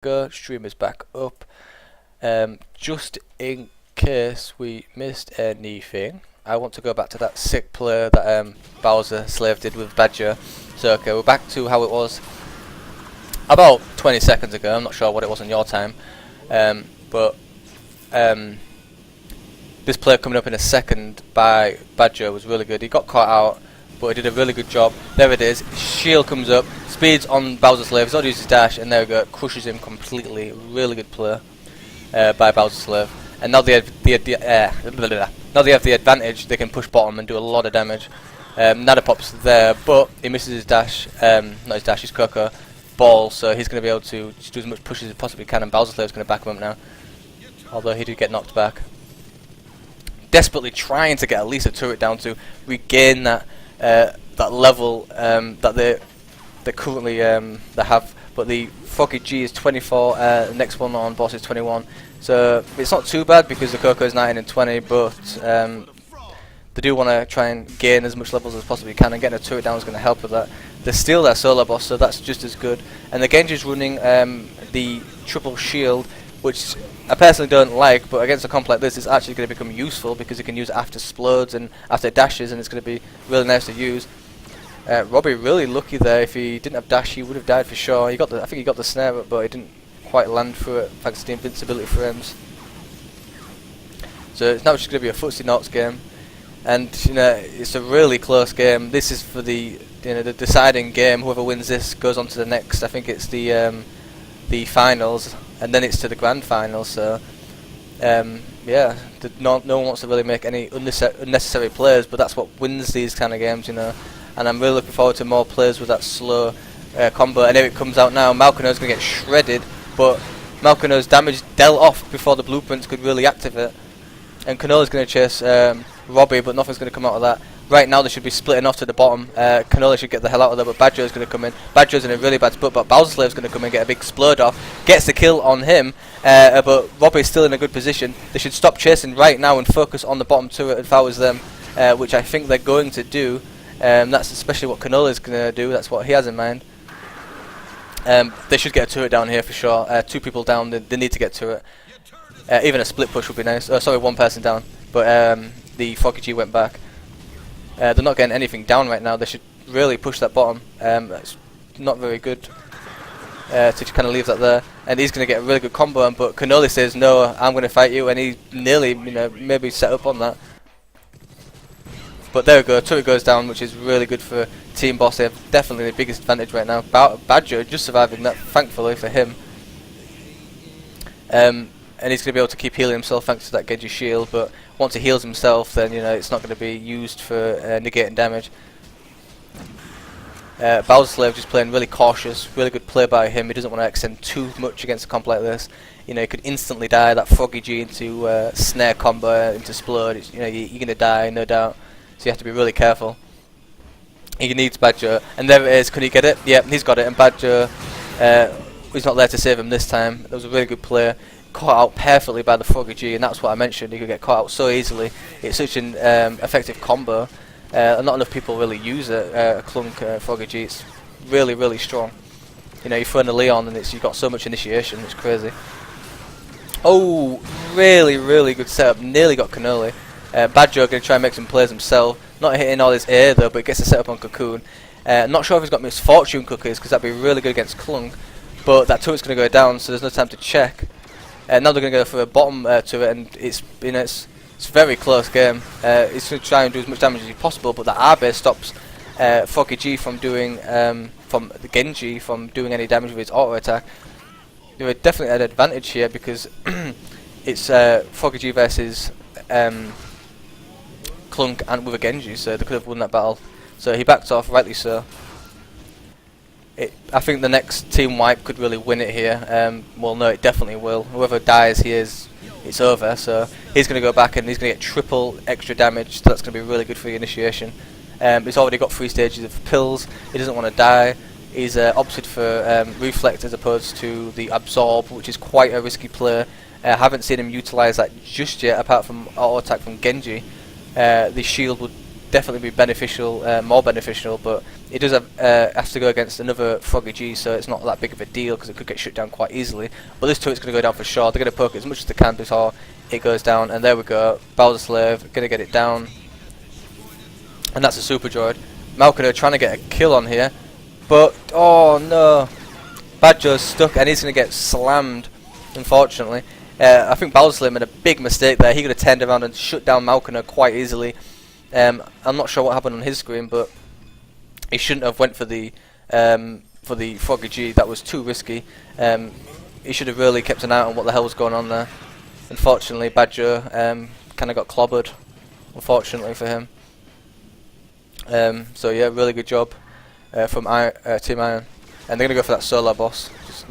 go. Stream is back up. Just in case we missed anything, I want to go back to that sick play that Bowser Slave did with Badger. So okay, we're back to how it was about 20 seconds ago. I'm not sure what it was in your time, but this play coming up in a second by Badger was really good. He got caught out, but he did a really good job. There it is. Shield comes up, speeds on Bowser Slave. He's not used his dash, and there we go. Crushes him completely. Really good play by Bowser Slave. And now they have the advantage. They can push bottom and do a lot of damage. Nadapop's there, but he misses his dash. Not his dash, his Coco ball. So he's going to be able to do as much push as he possibly can, and Bowser Slave's going to back him up now. Although he did get knocked back. Desperately trying to get at least a turret down to regain that level that they currently they have, but the Foggy G is 24. The next one on boss is 21. So it's not too bad because the Coco is 19 and 20, but they do want to try and gain as much levels as possibly can, and getting a turret down is going to help with that. They steal their solo boss, so that's just as good. And the Genji's running the triple shield, which I personally don't like, but against a comp like this it's actually going to become useful because you can use it after explodes and after dashes, and it's going to be really nice to use. Robbie really lucky there. If he didn't have dash he would have died for sure. I think he got the snare, but he didn't quite land through it thanks to the invincibility frames. So it's now just going to be a footsie knocks game, and it's a really close game. This is for the the deciding game. Whoever wins this goes on to the next. I think it's the finals, and then it's to the grand final. So yeah, no one wants to really make any unnecessary plays, but that's what wins these kind of games, And I'm really looking forward to more plays with that slow combo. And here it comes out now. Malkino's going to get shredded, but Malkino's damage dealt off before the blueprints could really activate. And Canola's going to chase Robbie, but nothing's going to come out of that. Right now they should be splitting off to the bottom. Canola should get the hell out of there, but Badger's going to come in. Badger's in a really bad spot, but Bowser Slave's going to come in, get a big explode off, gets the kill on him, but Robbie's still in a good position. They should stop chasing right now and focus on the bottom turret if I was them, which I think they're going to do. That's especially what Canola's going to do. That's what he has in mind. They should get a turret down here for sure. Two people down, they need to get turret. Even a split push would be nice. Sorry, one person down, but the Foggy G went back. They're not getting anything down right now. They should really push that bottom. It's not very good to just kind of leave that there. And he's going to get a really good combo, but Cannoli says, no, I'm going to fight you, and he nearly, maybe set up on that. But there we go, turret goes down, which is really good for Team Boss. They have definitely the biggest advantage right now. Badger just surviving that, thankfully for him. And he's going to be able to keep healing himself thanks to that Genji shield, but once he heals himself, then it's not going to be used for negating damage. Bowser Slave just playing really cautious, really good play by him. He doesn't want to extend too much against a comp like this. He could instantly die. That Foggy G into snare combo, into explode. You're going to die, no doubt. So you have to be really careful. He needs Badger, and there it is. Can he get it? Yeah, he's got it. And Badger, he's not there to save him this time. That was a really good play. Caught out perfectly by the Foggy G, and that's what I mentioned. He could get caught out so easily. It's such an effective combo. Not enough people really use it. Clunk Foggy G. It's really, really strong. You throw in a Leon, and you've got so much initiation. It's crazy. Oh, really, really good setup. Nearly got Cannoli. Badger going to try and make some plays himself. Not hitting all his air though, but gets a setup on Cocoon. Not sure if he's got Misfortune Cookies, because that'd be really good against Clunk. But that turret's going to go down, so there's no time to check. Now they're going to go for a bottom turret, and it's a very close game. He's going to try and do as much damage as possible, but that R-base stops Foggy G from doing from the Genji from doing any damage with his auto attack. They definitely had an advantage here because it's Foggy G versus Clunk and with a Genji, so they could have won that battle. So he backed off, rightly so. I think the next team wipe could really win it here. Well, no, it definitely will. Whoever dies here, it's over. So he's going to go back and he's going to get triple extra damage. So that's going to be really good for the initiation. He's already got 3 stages of pills. He doesn't want to die. He's opted for Reflect as opposed to the Absorb, which is quite a risky play. I haven't seen him utilise that just yet, apart from auto attack from Genji. The shield would definitely be beneficial, more beneficial, but it does have to go against another Froggy G, so it's not that big of a deal because it could get shut down quite easily. But this turret's going to go down for sure. They're going to poke it as much as they can before it goes down, and there we go. Bowser Slave going to get it down, and that's a Super Droid. Malkino trying to get a kill on here, but oh no, Bad Joe's stuck and he's going to get slammed, unfortunately. I think Bowser Slave made a big mistake there. He could have turned around and shut down Malkino quite easily. I'm not sure what happened on his screen, but he shouldn't have went for the Froggy G. That was too risky. He should have really kept an eye on what the hell was going on there. Unfortunately, Bad Joe kind of got clobbered, unfortunately for him. So yeah, really good job from Team Iron, and they're gonna go for that solo boss. Just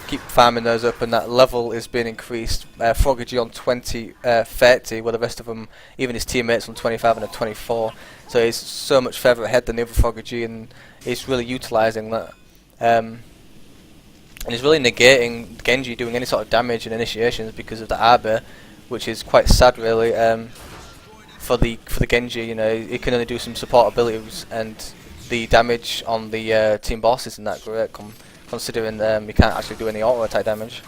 keep farming those up, and that level is being increased. Froggy G on 30, where the rest of them, even his teammates, on 25 and a 24. So he's so much further ahead than the other Froggy G, and he's really utilising that. And he's really negating Genji doing any sort of damage in initiations because of the Abe, which is quite sad, really. For the Genji, you know, he can only do some support abilities, and the damage on the team boss isn't that great, considering you can't actually do any auto attack damage.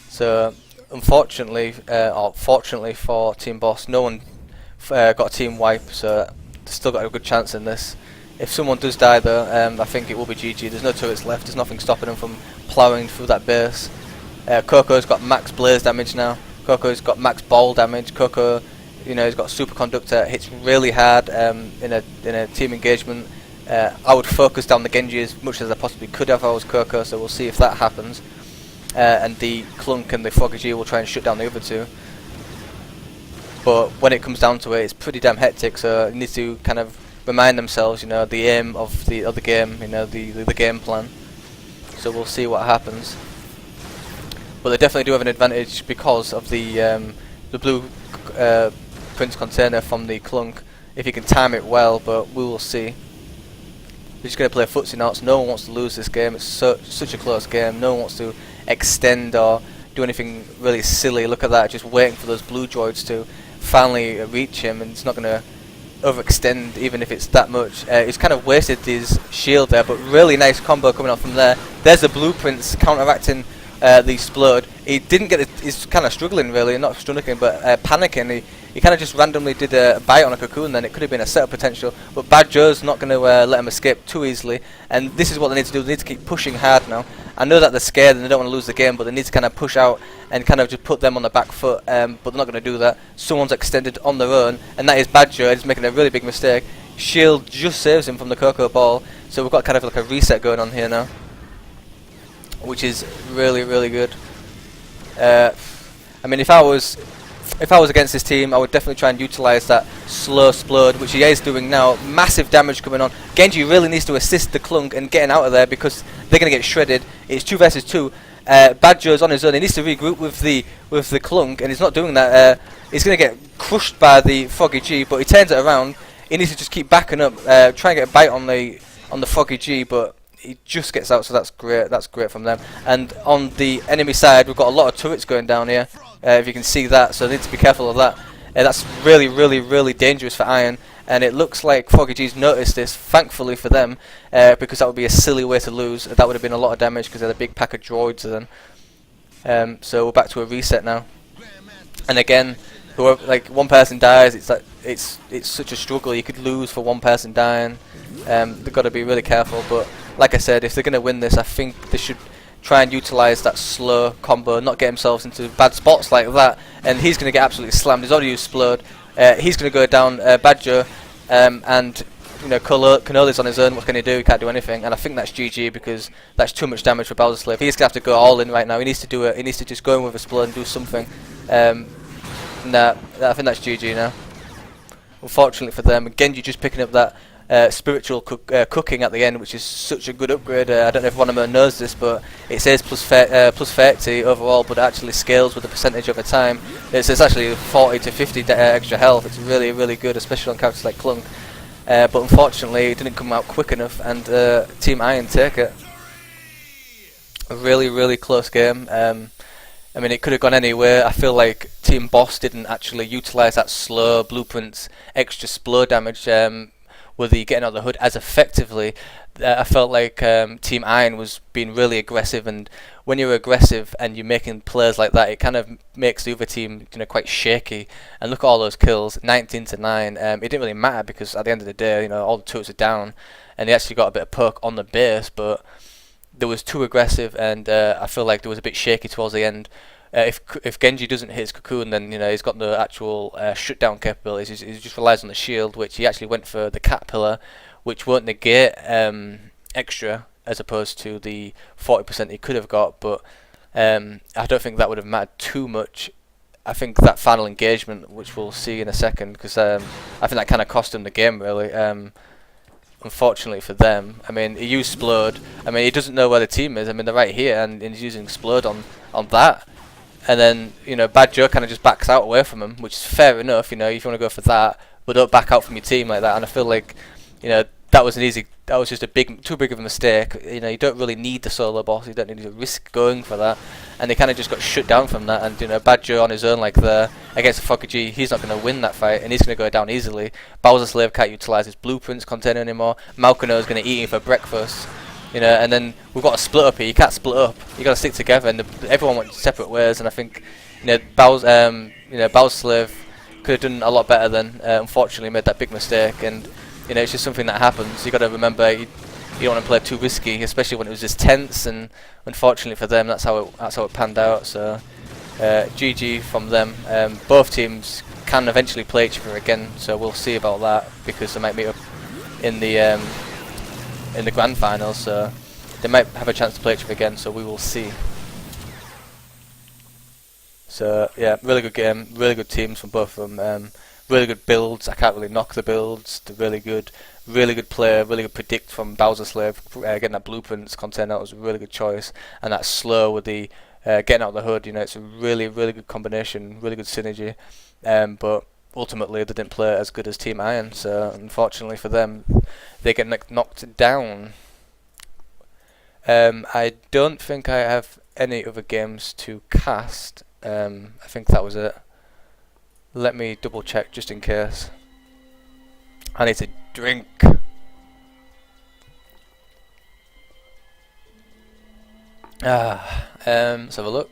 So unfortunately, or fortunately for Team Boss, no one got a team wipe, so they've still got a good chance in this. If someone does die though, I think it will be GG. There's no turrets left, there's nothing stopping them from ploughing through that base. Coco's got max blaze damage now. Coco's got max ball damage. Coco, you know, he's got superconductor, hits really hard in a team engagement. I would focus down the Genji as much as I possibly could have if I was Coco, so we'll see if that happens. And the Clunk and the Froggy G will try and shut down the other two. But when it comes down to it, it's pretty damn hectic, so you need to kind of remind themselves, you know, the aim of the other game, you know, the game plan. So we'll see what happens. But they definitely do have an advantage because of the blue Prince container from the Clunk, if you can time it well, but we will see. We're just going to play footsie notes. No one wants to lose this game. It's such a close game. No one wants to extend or do anything really silly. Look at that, just waiting for those blue droids to finally reach him, and it's not going to overextend even if it's that much. He's kind of wasted his shield there, but really nice combo coming out from there. There's the blueprints counteracting the explode. He didn't get it. He's kind of struggling, really, not struggling, but panicking. He kind of just randomly did a bite on a cocoon, then it could have been a setup potential, but Bad Joe's not going to let him escape too easily, and this is what they need to do. They need to keep pushing hard now. I know that they're scared and they don't want to lose the game, but they need to kind of push out and kind of just put them on the back foot, but they're not going to do that. Someone's extended on their own, and that is Bad Joe. He's making a really big mistake. Shield just saves him from the Coco Ball, so we've got kind of like a reset going on here now, which is really, really good. I mean, if I was against this team, I would definitely try and utilise that slow explode, which he is doing now. Massive damage coming on. Genji really needs to assist the Clunk in getting out of there because they're going to get shredded. It's 2 versus 2. Bad Joe's on his own. He needs to regroup with the Clunk, and he's not doing that. He's going to get crushed by the Froggy G, but he turns it around. He needs to just keep backing up, try and get a bite on the Froggy G, but he just gets out, so that's great. That's great from them. And on the enemy side, we've got a lot of turrets going down here. If you can see that, so they need to be careful of that. That's really, really, really dangerous for Iron, and it looks like Froggy G's noticed this, thankfully for them, because that would be a silly way to lose. That would have been a lot of damage because they had a big pack of droids then. So we're back to a reset now. And again, whoever, like, one person dies, it's like it's such a struggle. You could lose for one person dying. They've got to be really careful, but like I said, if they're going to win this, I think they should try and utilise that slow combo, not get themselves into bad spots like that, and he's going to get absolutely slammed. He's already used explode. He's going to go down Bad Joe, and you know, Cannoli's on his own. What can he do? He can't do anything, and I think that's GG because that's too much damage for Bowser Slave. He's going to have to go all in right now. He needs to do it. He needs to just go in with explode and do something. Nah, I think that's GG now. Unfortunately for them, Genji just picking up that spiritual cooking at the end, which is such a good upgrade. I don't know if one of them knows this, but it says plus 30 overall, but it actually scales with the percentage over time. It's actually 40 to 50 extra health. It's really, really good, especially on characters like Clunk. But unfortunately, it didn't come out quick enough, and Team Iron take it. A really, really close game. I mean, it could have gone anywhere. I feel like Team Boss didn't actually utilise that slow blueprints, extra slow damage, with the getting out of the hood as effectively. I felt like Team Iron was being really aggressive, and when you're aggressive and you're making plays like that, it kind of makes the other team, quite shaky. And look at all those kills, 19 to 9. It didn't really matter because at the end of the day, all the turrets are down, and they actually got a bit of poke on the base, but there was too aggressive, and I feel like there was a bit shaky towards the end. If Genji doesn't hit his cocoon, then he's got the actual shutdown capabilities. He just relies on the shield, which he actually went for the caterpillar, which won't negate extra as opposed to the 40% he could have got. But I don't think that would have mattered too much. I think that final engagement, which we'll see in a second, because I think that kind of cost him the game really. Unfortunately for them, I mean, he used Splode. I mean, he doesn't know where the team is. I mean, they're right here, and he's using Splode on that. And then, Bad Joe kind of just backs out away from him, which is fair enough, if you want to go for that, but don't back out from your team like that. And I feel like, that was just too big of a mistake. You don't really need the solo boss, you don't need to risk going for that. And they kind of just got shut down from that. And, Bad Joe on his own, like there, against Fokaji, he's not going to win that fight, and he's going to go down easily. Bowser Slave can't utilise his blueprints container anymore. Malkano is going to eat him for breakfast. And then we've got to split up here. You can't split up. You got to stick together, and everyone went separate ways. And I think, Bowser Slave could have done a lot better than. Unfortunately, made that big mistake, and it's just something that happens. You got to remember, you don't want to play too risky, especially when it was this tense. And unfortunately for them, that's how it panned out. So, GG from them. Both teams can eventually play each other again, so we'll see about that, because they might meet up in the grand finals, so they might have a chance to play each other again, so we will see. So yeah, really good game, really good teams from both of them, really good builds. I can't really knock the builds. They're really good play, really good predict from Bowser Slave. Getting that blueprints container was a really good choice, and that slow with the getting out of the hood, it's a really good combination, really good synergy. But ultimately they didn't play as good as Team Iron, so unfortunately for them, they get knocked down. I don't think I have any other games to cast. I think that was it. Let me double check just in case. I need to drink. Let's have a look.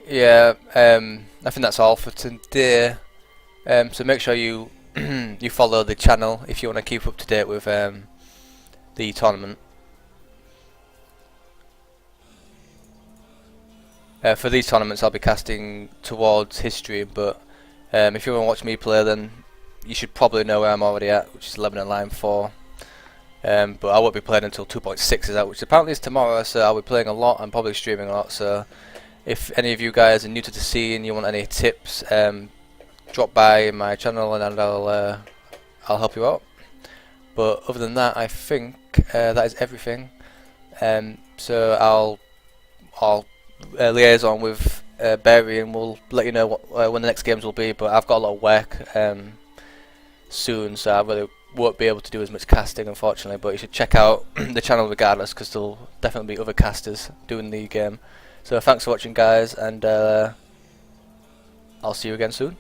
Yeah, I think that's all for today. So make sure you you follow the channel if you want to keep up to date with the tournament. For these tournaments, I'll be casting towards history, but if you want to watch me play, then you should probably know where I'm already at, which is 11 in line 4. But I won't be playing until 2.6 is out, which apparently is tomorrow, so I'll be playing a lot and probably streaming a lot. So if any of you guys are new to the scene and you want any tips, drop by my channel and I'll help you out. But other than that, I think that is everything. So I'll liaison with Barry and we'll let you know what, when the next games will be. But I've got a lot of work soon, so I really won't be able to do as much casting, unfortunately. But you should check out the channel regardless, because there'll definitely be other casters doing the game. So thanks for watching, guys, and I'll see you again soon.